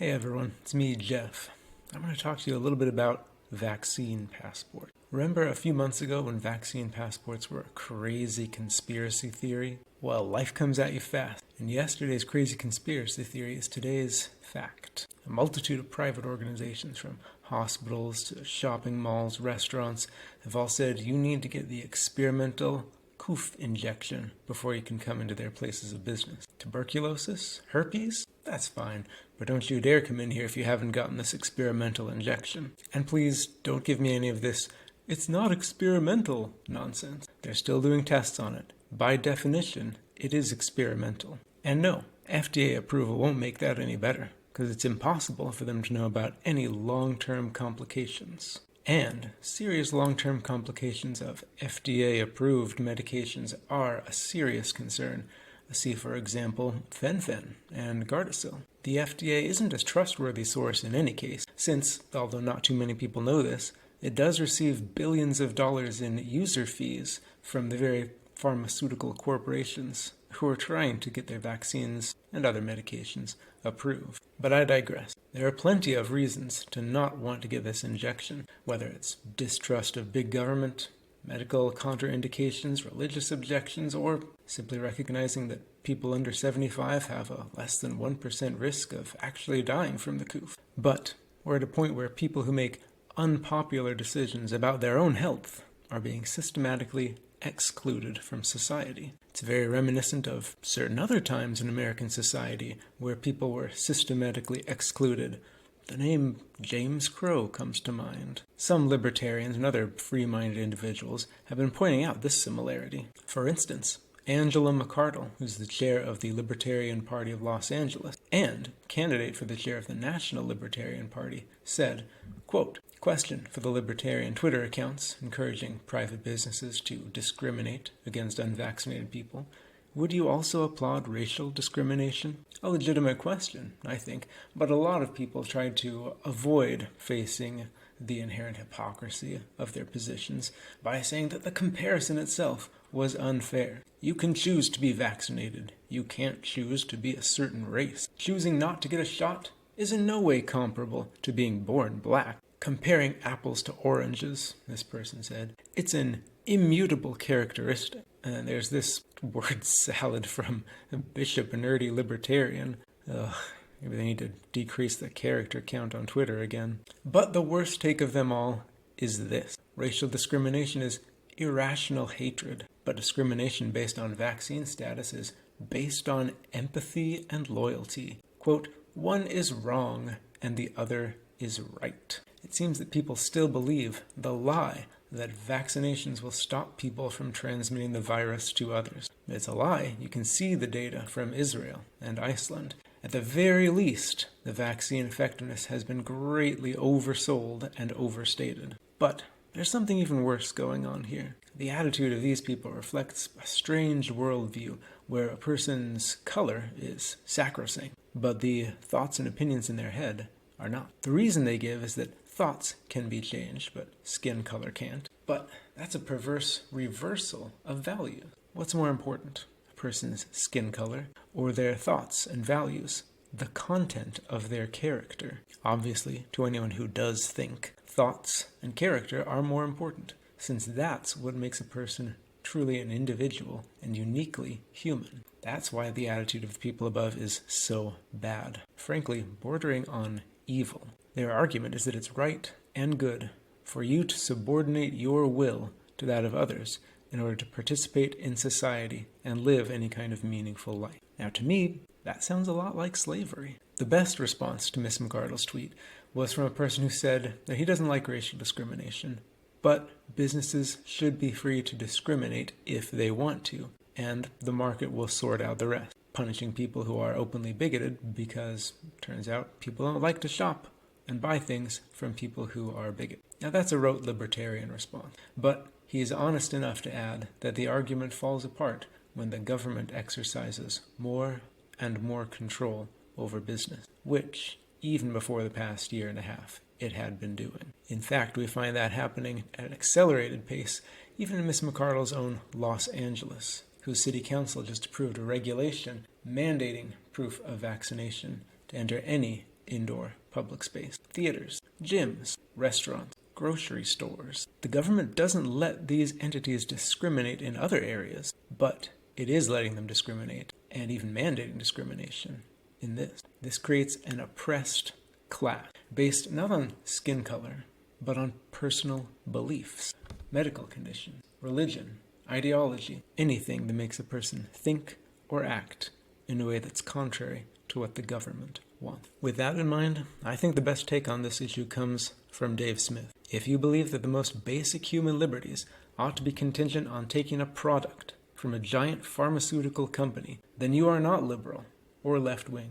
Hey everyone, it's me, Jeff. I'm going to talk to you a little bit about vaccine passport. Remember a few months ago when vaccine passports were a crazy conspiracy theory? Well, life comes at you fast, and yesterday's crazy conspiracy theory is today's fact. A multitude of private organizations, from hospitals to shopping malls, restaurants, have all said you need to get the experimental coof injection before you can come into their places of business. Tuberculosis? Herpes? That's fine, but don't you dare come in here if you haven't gotten this experimental injection. And please don't give me any of this "it's not experimental" nonsense. They're still doing tests on it. By definition, it is experimental. And no, FDA approval won't make that any better, because it's impossible for them to know about any long-term complications. And serious long-term complications of FDA-approved medications are a serious concern. See, for example, fen-phen and Gardasil. The FDA isn't a trustworthy source in any case, since, although not too many people know this, it does receive billions of dollars in user fees from the very pharmaceutical corporations who are trying to get their vaccines and other medications approved. But I digress. There are plenty of reasons to not want to get this injection, whether it's distrust of big government, medical contraindications, religious objections, or simply recognizing that people under 75 have a less than 1% risk of actually dying from the coof. But we're at a point where people who make unpopular decisions about their own health are being systematically excluded from society. It's very reminiscent of certain other times in American society where people were systematically excluded. The name James Crow comes to mind. Some libertarians and other free-minded individuals have been pointing out this similarity. For instance, Angela McArdle, who's the chair of the Libertarian Party of Los Angeles and candidate for the chair of the National Libertarian Party, said, quote, "Question for the Libertarian Twitter accounts encouraging private businesses to discriminate against unvaccinated people. Would you also applaud racial discrimination?" A legitimate question, I think, but a lot of people tried to avoid facing the inherent hypocrisy of their positions by saying that the comparison itself was unfair. You can choose to be vaccinated. You can't choose to be a certain race. Choosing not to get a shot is in no way comparable to being born black. Comparing apples to oranges, this person said, it's an immutable characteristic. And there's this word salad from a bishop nerdy libertarian. Maybe they need to decrease the character count on Twitter again. But the worst take of them all is this. Racial discrimination is irrational hatred, but discrimination based on vaccine status is based on empathy and loyalty. Quote, "One is wrong and the other is right." It seems that people still believe the lie that vaccinations will stop people from transmitting the virus to others. It's a lie. You can see the data from Israel and Iceland. At the very least, the vaccine effectiveness has been greatly oversold and overstated. But there's something even worse going on here. The attitude of these people reflects a strange worldview where a person's color is sacrosanct, but the thoughts and opinions in their head are not. The reason they give is that thoughts can be changed, but skin color can't. But that's a perverse reversal of values. What's more important, a person's skin color or their thoughts and values? The content of their character. Obviously, to anyone who does think, thoughts and character are more important, since that's what makes a person truly an individual and uniquely human. That's why the attitude of the people above is so bad. Frankly, bordering on evil. Their argument is that it's right and good for you to subordinate your will to that of others in order to participate in society and live any kind of meaningful life. Now, to me, that sounds a lot like slavery. The best response to Miss McArdle's tweet was from a person who said that he doesn't like racial discrimination, but businesses should be free to discriminate if they want to, and the market will sort out the rest, punishing people who are openly bigoted because, turns out, people don't like to shop and buy things from people who are bigoted. Now that's a rote libertarian response, but he's honest enough to add that the argument falls apart when the government exercises more and more control over business, which, even before the past year and a half, it had been doing. In fact, we find that happening at an accelerated pace, even in Miss McArdle's own Los Angeles, whose city council just approved a regulation mandating proof of vaccination to enter any indoor public space, theaters, gyms, restaurants, grocery stores. The government doesn't let these entities discriminate in other areas, but it is letting them discriminate and even mandating discrimination in this. This creates an oppressed class based not on skin color, but on personal beliefs, medical conditions, religion, ideology, anything that makes a person think or act in a way that's contrary to what the government wants. With that in mind, I think the best take on this issue comes from Dave Smith. If you believe that the most basic human liberties ought to be contingent on taking a product from a giant pharmaceutical company, then you are not liberal or left-wing.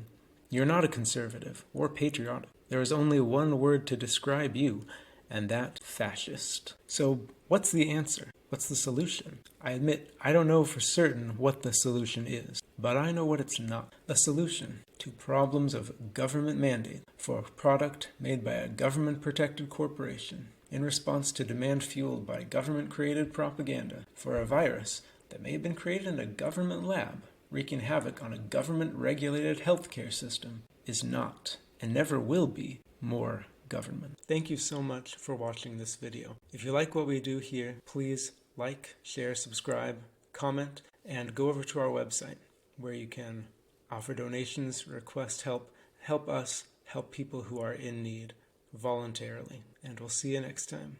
You're not a conservative or patriotic. There is only one word to describe you, and that's fascist. So what's the answer? What's the solution? I admit I don't know for certain what the solution is, but I know what it's not. A solution to problems of government mandate for a product made by a government-protected corporation in response to demand fueled by government-created propaganda for a virus that may have been created in a government lab wreaking havoc on a government-regulated healthcare system is not, and never will be, more government. Thank you so much for watching this video. If you like what we do here, please like, share, subscribe, comment, and go over to our website where you can offer donations, request help us help people who are in need voluntarily. And we'll see you next time.